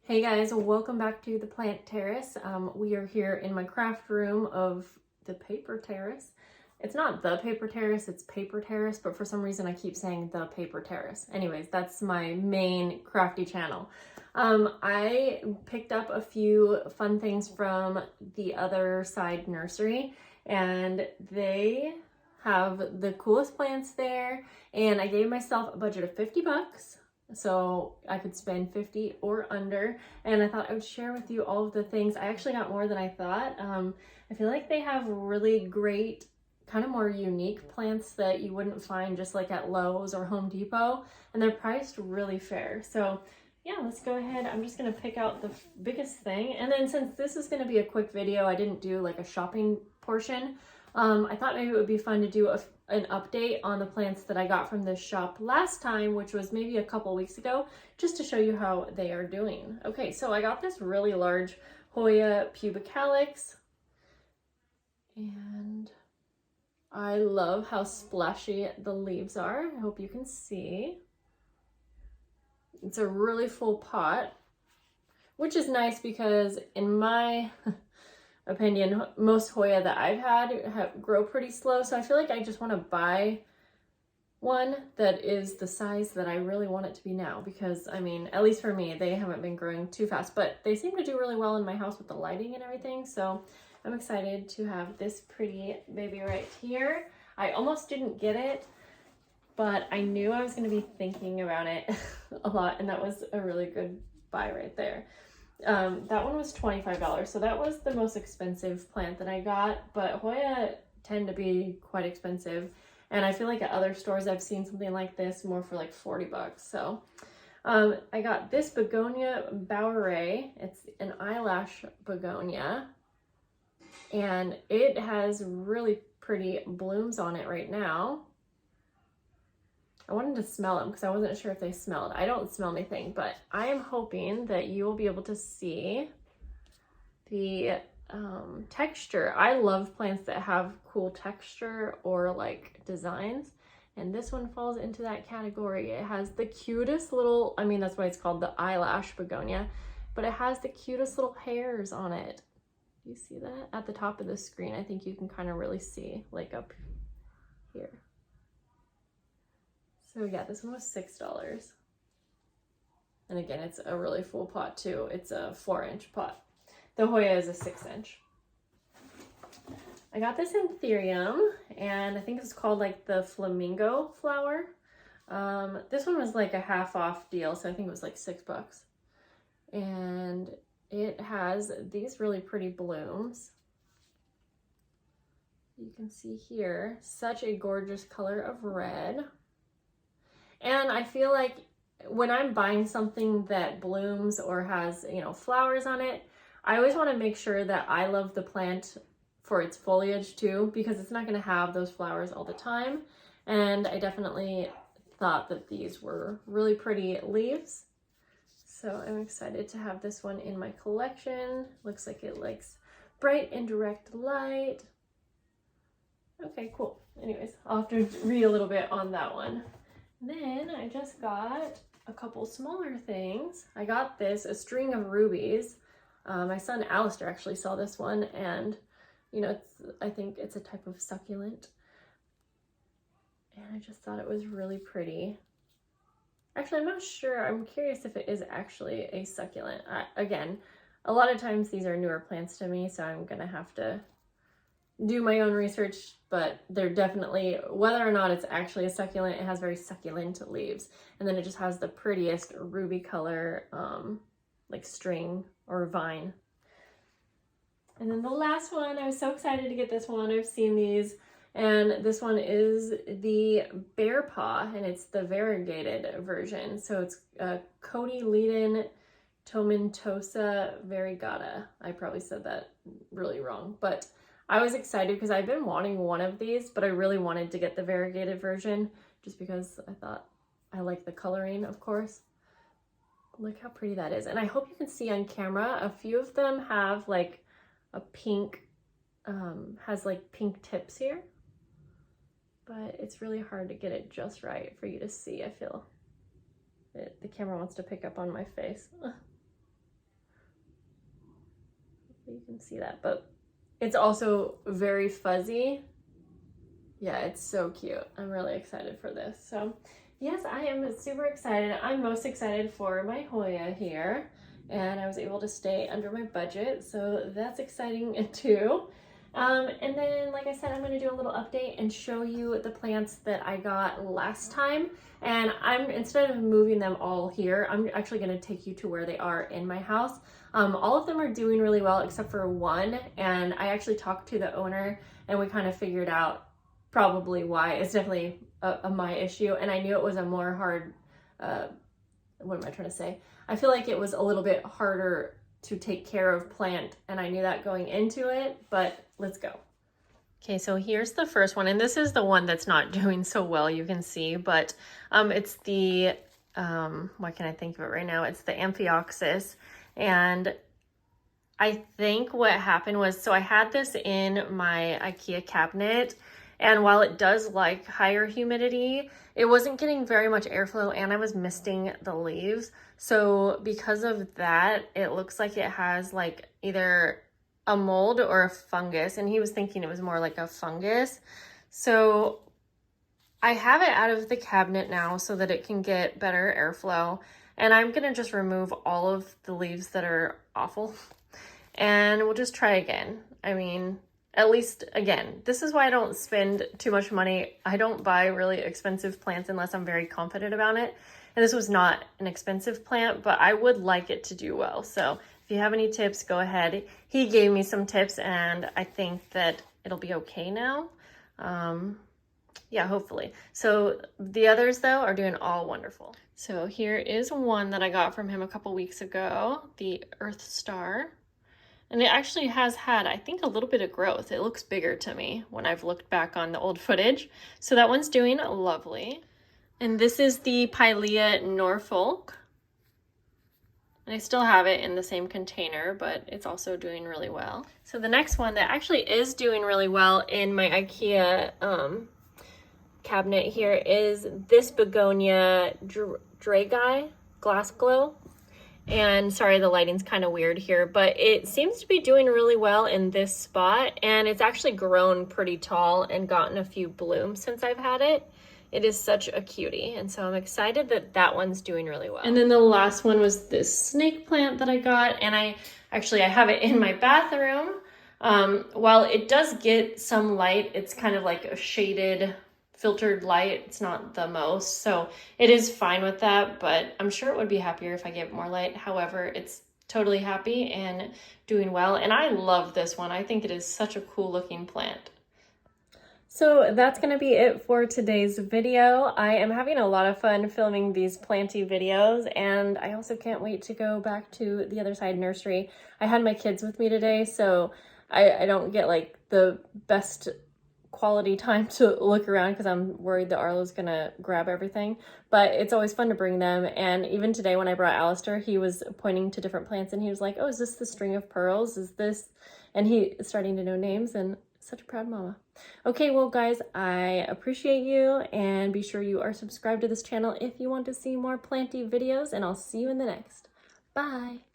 Hey guys, welcome back to the plant terrace. We are here in my craft room of the paper terrace. It's not the paper terrace, it's paper terrace, but for some reason I keep saying the paper terrace. Anyways, that's my main crafty channel. I picked up a few fun things from the other side nursery, and they have the coolest plants there, and I gave myself a budget of 50 bucks. So I could spend 50 or under, and I thought I would share with you all of the things. I actually got more than I thought. I feel like they have really great, kind of more unique plants that you wouldn't find just like at Lowe's or Home Depot, and they're priced really fair. So yeah, let's go ahead. I'm just gonna pick out the biggest thing, and then since this is gonna be a quick video, I didn't do like a shopping portion. I thought maybe it would be fun to do an update on the plants that I got from this shop last time, which was maybe a couple weeks ago, just to show you how they are doing. Okay, so I got this really large Hoya pubicalyx, and I love how splashy the leaves are. I hope you can see. It's a really full pot, which is nice because in my opinion, most Hoya that I've had grow pretty slow, so I feel like I just want to buy one that is the size that I really want it to be now, because I mean, at least for me, they haven't been growing too fast, but they seem to do really well in my house with the lighting and everything, so I'm excited to have this pretty baby right here. I almost didn't get it, but I knew I was going to be thinking about it a lot, and that was a really good buy right there. That one was $25, so that was the most expensive plant that I got, but Hoya tend to be quite expensive, and I feel like at other stores I've seen something like this more for like 40 bucks. So I got this begonia boweray. It's an eyelash begonia, and it has really pretty blooms on it right now. I wanted to smell them because I wasn't sure if they smelled. I don't smell anything, but I am hoping that you will be able to see the texture. I love plants that have cool texture or like designs, and this one falls into that category. It has the cutest little, I mean, that's why it's called the eyelash begonia, but it has the cutest little hairs on it. Do you see that? At the top of the screen, I think you can kind of really see, like up here. So yeah, this one was $6. And again, it's a really full pot too. It's a 4-inch pot. The Hoya is a 6-inch. I got this Anthurium, and I think it's called like the flamingo flower. This one was like a half off deal, so I think it was like $6. And it has these really pretty blooms. You can see here, such a gorgeous color of red. And I feel like when I'm buying something that blooms or has, you know, flowers on it, I always want to make sure that I love the plant for its foliage too, because it's not going to have those flowers all the time. And I definitely thought that these were really pretty leaves. So I'm excited to have this one in my collection. Looks like it likes bright and direct light. Okay, cool. Anyways, I'll have to read a little bit on that one. Then I just got a couple smaller things. I got this, a string of rubies. My son Alistair actually saw this one, and you know, I think it's a type of succulent. And I just thought it was really pretty. Actually, I'm not sure. I'm curious if it is actually a succulent. Again, a lot of times these are newer plants to me, so I'm gonna have to do my own research, but they're definitely, whether or not it's actually a succulent, it has very succulent leaves. And then it just has the prettiest ruby color, like string or vine. And then the last one, I was so excited to get this one. I've seen these, and this one is the bear paw, and it's the variegated version. So it's Cotyledon tomentosa variegata. I probably said that really wrong, but I was excited because I've been wanting one of these, but I really wanted to get the variegated version just because I thought I like the coloring, of course. Look how pretty that is. And I hope you can see on camera, a few of them have like a pink, has like pink tips here, but it's really hard to get it just right for you to see. I feel the camera wants to pick up on my face. you can see that, but it's also very fuzzy. Yeah, it's so cute. I'm really excited for this. So yes, I am super excited. I'm most excited for my Hoya here, and I was able to stay under my budget, so that's exciting too. And then, like I said, I'm going to do a little update and show you the plants that I got last time. And instead of moving them all here, I'm actually going to take you to where they are in my house. All of them are doing really well except for one, and I actually talked to the owner and we kind of figured out probably why. It's definitely a my issue, and I knew it was a more hard, what am I trying to say? I feel like it was a little bit harder to take care of plant, and I knew that going into it, but let's go. Okay, so here's the first one, and this is the one that's not doing so well, you can see, but it's the, what can I think of it right now? It's the Amphioxus, and I think what happened was, so I had this in my IKEA cabinet, and while it does like higher humidity, it wasn't getting very much airflow, and I was misting the leaves. So because of that, it looks like it has like either a mold or a fungus, and he was thinking it was more like a fungus. So I have it out of the cabinet now so that it can get better airflow, and I'm gonna just remove all of the leaves that are awful, and we'll just try again. I mean, at least, again, this is why I don't spend too much money. I don't buy really expensive plants unless I'm very confident about it. And this was not an expensive plant, but I would like it to do well. So if you have any tips, go ahead. He gave me some tips, and I think that it'll be okay now. Yeah, hopefully. So the others, though, are doing all wonderful. So here is one that I got from him a couple weeks ago, the Earth Star. And it actually has had, I think, a little bit of growth. It looks bigger to me when I've looked back on the old footage. So that one's doing lovely. And this is the Pilea Norfolk. And I still have it in the same container, but it's also doing really well. So the next one that actually is doing really well in my IKEA cabinet here is this Begonia Dragi Glass Glow. And sorry, the lighting's kind of weird here, but it seems to be doing really well in this spot, and it's actually grown pretty tall and gotten a few blooms since I've had it. It is such a cutie, and so I'm excited that that one's doing really well. And then the last one was this snake plant that I got, and I have it in my bathroom. While it does get some light, it's kind of like a shaded filtered light. It's not the most, so it is fine with that, but I'm sure it would be happier if I gave it more light. However, it's totally happy and doing well, and I love this one. I think it is such a cool looking plant. So that's going to be it for today's video. I am having a lot of fun filming these planty videos, and I also can't wait to go back to the other side nursery. I had my kids with me today, so I don't get like the best quality time to look around because I'm worried that Arlo's gonna grab everything, but it's always fun to bring them. And even today when I brought Alistair, he was pointing to different plants and he was like, oh, is this the string of pearls? Is this? And he is starting to know names, and such a proud mama. Okay, well guys, I appreciate you, and be sure you are subscribed to this channel if you want to see more planty videos, and I'll see you in the next. Bye.